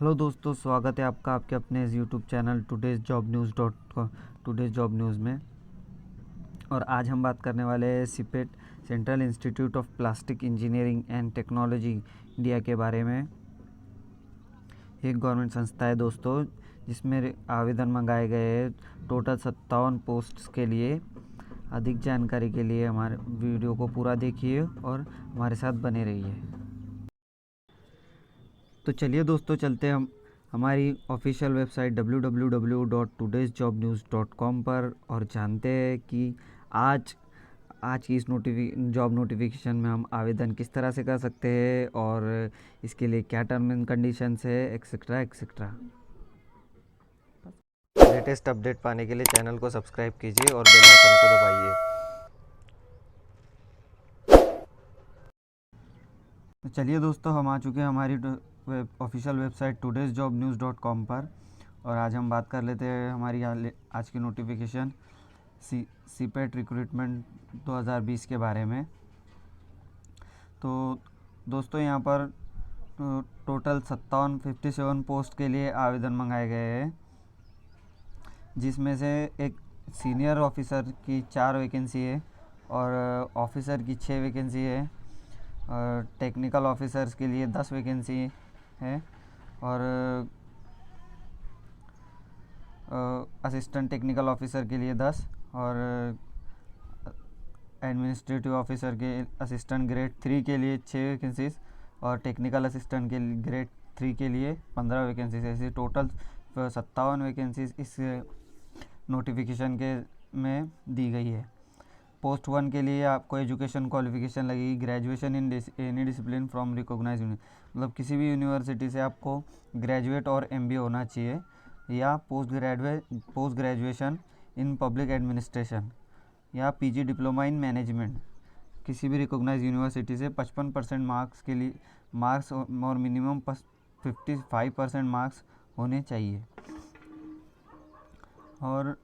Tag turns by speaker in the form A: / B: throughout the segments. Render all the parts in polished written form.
A: Hello दोस्तों, स्वागत है आपका आपके अपने इस YouTube channel today's job news में। और आज हम बात करने वाले हैं CIPET central institute of plastic engineering and technology India के बारे में। एक गवर्नमेंट संस्था है दोस्तों, जिसमें आवेदन मंगाए गए हैं टोटल 57 पोस्ट्स के लिए। अधिक जानकारी के लिए हमारे वीडियो को पूरा देखिए और हमारे साथ बने रहिए। तो चलिए दोस्तों, चलते हैं हम हमारी ऑफिशियल वेबसाइट www.todaysjobnews.com पर और जानते हैं कि आज की इस जॉब नोटिफिकेशन में हम आवेदन किस तरह से कर सकते हैं और इसके लिए क्या टर्म एंड कंडीशंस है, एक्सेट्रा एक्सेट्रा। लेटेस्ट अपडेट पाने के लिए चैनल को सब्सक्राइब कीजिए और बेल आइकन को दबाइए। तो चलिए दोस्तों, हम आ चुके हैं हमारी ऑफिशियल वेबसाइट todaysjobnews.com पर और आज हम बात कर लेते हैं हमारी आज की नोटिफिकेशन सीपेट रिक्रूटमेंट 2020 के बारे में। तो दोस्तों, यहाँ पर टोटल 57 पोस्ट के लिए आवेदन मंगाए गए हैं, जिसमें से एक सीनियर ऑफिसर की 4 वैकेंसी है और ऑफिसर की 6 वैकेंसी है और टेक्निकल ऑफिसर्स के लिए 10 वैकेंसी है और असिस्टेंट टेक्निकल ऑफिसर के लिए 10 और एडमिनिस्ट्रेटिव ऑफिसर के असिस्टेंट ग्रेड 3 के लिए 6 वैकेंसीज और टेक्निकल असिस्टेंट के ग्रेड 3 के लिए 15 वैकेंसीज। ऐसे टोटल 57 वैकेंसीज इस नोटिफिकेशन के में दी गई है। पोस्ट 1 के लिए आपको एजुकेशन क्वालिफिकेशन लगेगी graduation in any discipline from recognised university, मतलब किसी भी यूनिवर्सिटी से आपको ग्रेजुएट और एमबीए होना चाहिए, या post graduation in public administration या पीजी डिप्लोमा इन मैनेजमेंट किसी भी रिकॉग्नाइज्ड यूनिवर्सिटी से 55% मार्क्स के लिए और मिनिमम 55% मार्क्स होने चाहिए। और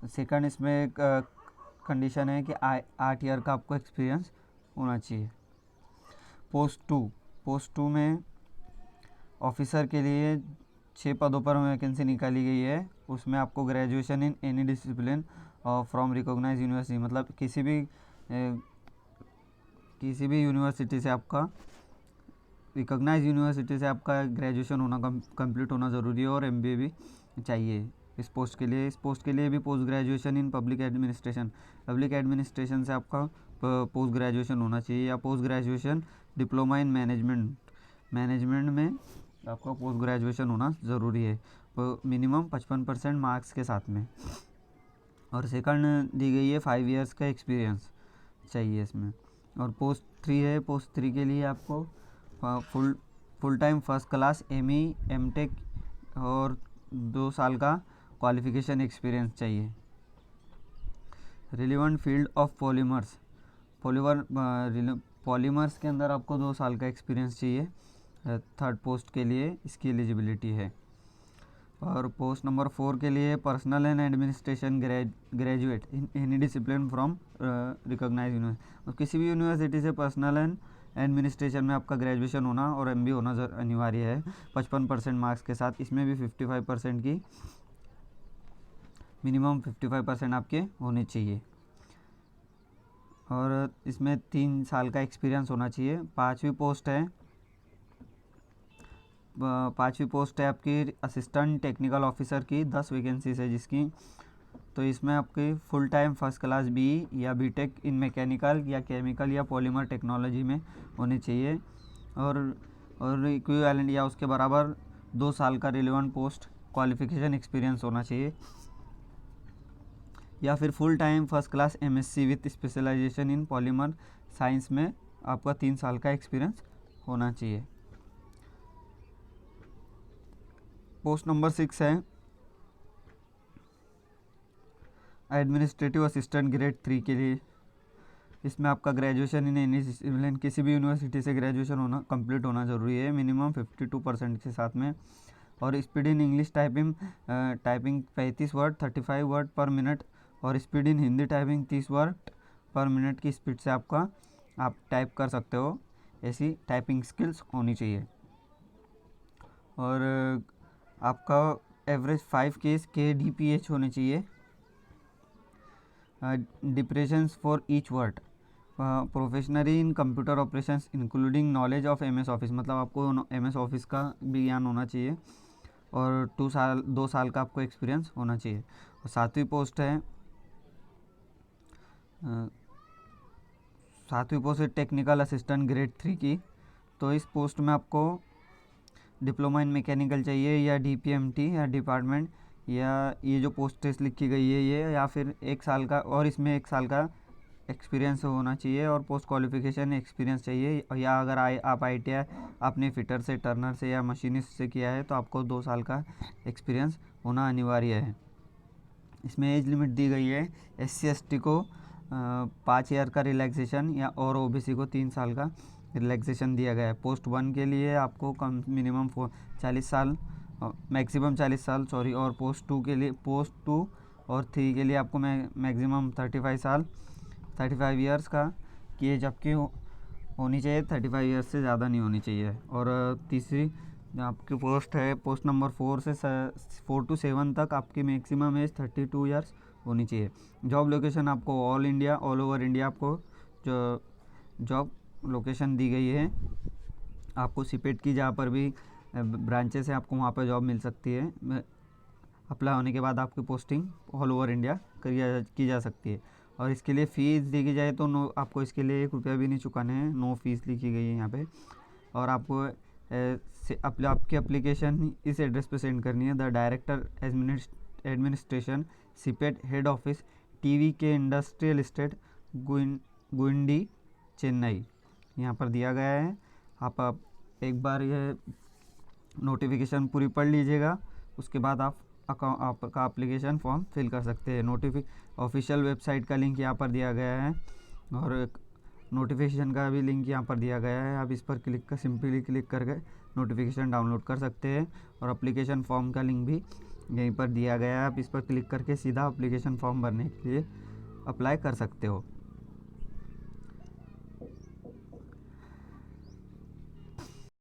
A: सेकंड इसमें एक कंडीशन है कि 8 ईयर का आपको एक्सपीरियंस होना चाहिए। पोस्ट टू में ऑफिसर के लिए 6 पदों पर वैकेंसी निकाली गई है। उसमें आपको graduation in any discipline from recognised university, मतलब किसी भी यूनिवर्सिटी से आपका रिकॉग्नाइज्ड यूनिवर्सिटी से आपका ग्रेजुएशन होना कंप्लीट होना ज़रूरी है और एमबीए भी चाहिए इस पोस्ट के लिए भी post graduation in public administration से आपका पोस्ट ग्रेजुएशन होना चाहिए या post graduation diploma in management में आपका पोस्ट ग्रेजुएशन होना ज़रूरी है, मिनिमम 55% मार्क्स के साथ में। और सेकंड दी गई है 5 इयर्स का एक्सपीरियंस चाहिए इसमें। और पोस्ट 3 के लिए आपको full time first class ME MTech और 2 साल का क्वालिफिकेशन एक्सपीरियंस चाहिए। रिलेवेंट फील्ड ऑफ पॉलीमर्स के अंदर आपको 2 साल का एक्सपीरियंस चाहिए। थर्ड पोस्ट के लिए इसकी एलिजिबिलिटी है। और पोस्ट नंबर 4 के लिए personal and administration graduate in any discipline from recognised university, किसी भी यूनिवर्सिटी से पर्सनल एंड एडमिनिस्ट्रेशन में आपका ग्रेजुएशन होना और एमबीए होना अनिवार्य है 55% मार्क्स के साथ। इसमें भी 55% की मिनिमम 55% आपके होने चाहिए और इसमें 3 साल का एक्सपीरियंस होना चाहिए। पाँचवीं पोस्ट है आपकी असिस्टेंट टेक्निकल ऑफिसर की 10 वैकेंसीज है जिसकी। तो इसमें आपकी full time first class B या बीटेक इन मैकेनिकल या केमिकल या पॉलीमर टेक्नोलॉजी में होने चाहिए और इक्विवेलेंट या उसके बराबर 2 साल का रिलेवेंट पोस्ट क्वालिफिकेशन एक्सपीरियंस होना चाहिए, या फिर full time first class MSc with specialisation in polymer science में आपका 3 साल का एक्सपीरियंस होना चाहिए। पोस्ट नंबर 6 है एडमिनिस्ट्रेटिव असिस्टेंट ग्रेड 3 के लिए। इसमें आपका ग्रेजुएशन इन एनी डिसिप्लिन किसी भी यूनिवर्सिटी से ग्रेजुएशन कंप्लीट होना ज़रूरी है, मिनिमम 52% के साथ में। और speed in English typing 35 word 35 word per minute और speed in Hindi typing 30 word per minute की स्पीड से आप टाइप कर सकते हो, ऐसी टाइपिंग स्किल्स होनी चाहिए। और आपका एवरेज 5 kbps होने चाहिए। Depressions for each word, professionally in computer operations including knowledge of MS office, मतलब आपको MS ऑफिस का भी ज्ञान होना चाहिए और 2 साल का आपको एक्सपीरियंस होना चाहिए। और 7वीं पोस्ट है, 7वीं पोस्ट है टेक्निकल असिस्टेंट ग्रेड 3 की। तो इस पोस्ट में आपको डिप्लोमा इन मैकेनिकल चाहिए या DPMT या डिपार्टमेंट, या ये जो पोस्ट टेस्ट लिखी गई है ये, या फिर 1 साल का, और इसमें 1 साल का एक्सपीरियंस होना चाहिए और पोस्ट क्वालिफिकेशन एक्सपीरियंस चाहिए। या अगर आप ITI आपने फिटर से, टर्नर से या मशीनिस्ट से किया है तो आपको 2 साल का एक्सपीरियंस होना अनिवार्य है। इसमें एज लिमिट दी गई है, SC/ST को 5 ईयर का रिलैक्सेशन, या और OBC को 3 साल का रिलैक्सेशन दिया गया है। पोस्ट 1 के लिए आपको कम मिनिमम 40 साल, मैक्सिमम 40 साल सॉरी, और पोस्ट 2 के लिए, पोस्ट 2 और 3 के लिए आपको मैक्सिमम 35 साल, 35 ईयर्स का की एज आपकी होनी चाहिए, 35 ईयर्स से ज़्यादा नहीं होनी चाहिए। और तीसरी आपकी पोस्ट है, पोस्ट नंबर 4 से 4 to 7 तक आपकी मैक्सिमम एज 32 ईयर्स होनी चाहिए। जॉब लोकेशन आपको all India, all over India आपको जो जॉब लोकेशन दी गई है। आपको सिपेट की जहाँ पर भी ब्रांचेस है आपको वहाँ पर जॉब मिल सकती है। अप्लाई होने के बाद आपकी पोस्टिंग ऑल ओवर इंडिया की जा सकती है। और इसके लिए फ़ीस दी जाए तो आपको इसके लिए 1 रुपया भी नहीं चुकाने हैं, नो फीस लिखी गई है यहाँ पे। और आपको आपकी एप्लीकेशन इस एड्रेस पे सेंड करनी है, the director administration, CIPET head office, TVK industrial estate, गुंडी, चेन्नई, यहाँ पर दिया गया है। आप एक बार ये नोटिफिकेशन पूरी पढ़ लीजिएगा, उसके बाद आपका एप्लीकेशन फॉर्म फिल कर सकते हैं। ऑफिशियल वेबसाइट का लिंक यहाँ पर दिया गया है और नोटिफिकेशन का भी लिंक यहाँ पर दिया गया है। आप इस पर सिंपली क्लिक करके नोटिफिकेशन डाउनलोड कर सकते हैं। और एप्लीकेशन फॉर्म का लिंक भी यहीं पर दिया गया है, आप इस पर क्लिक करके सीधा एप्लीकेशन फॉर्म भरने के लिए अप्लाई कर सकते हो।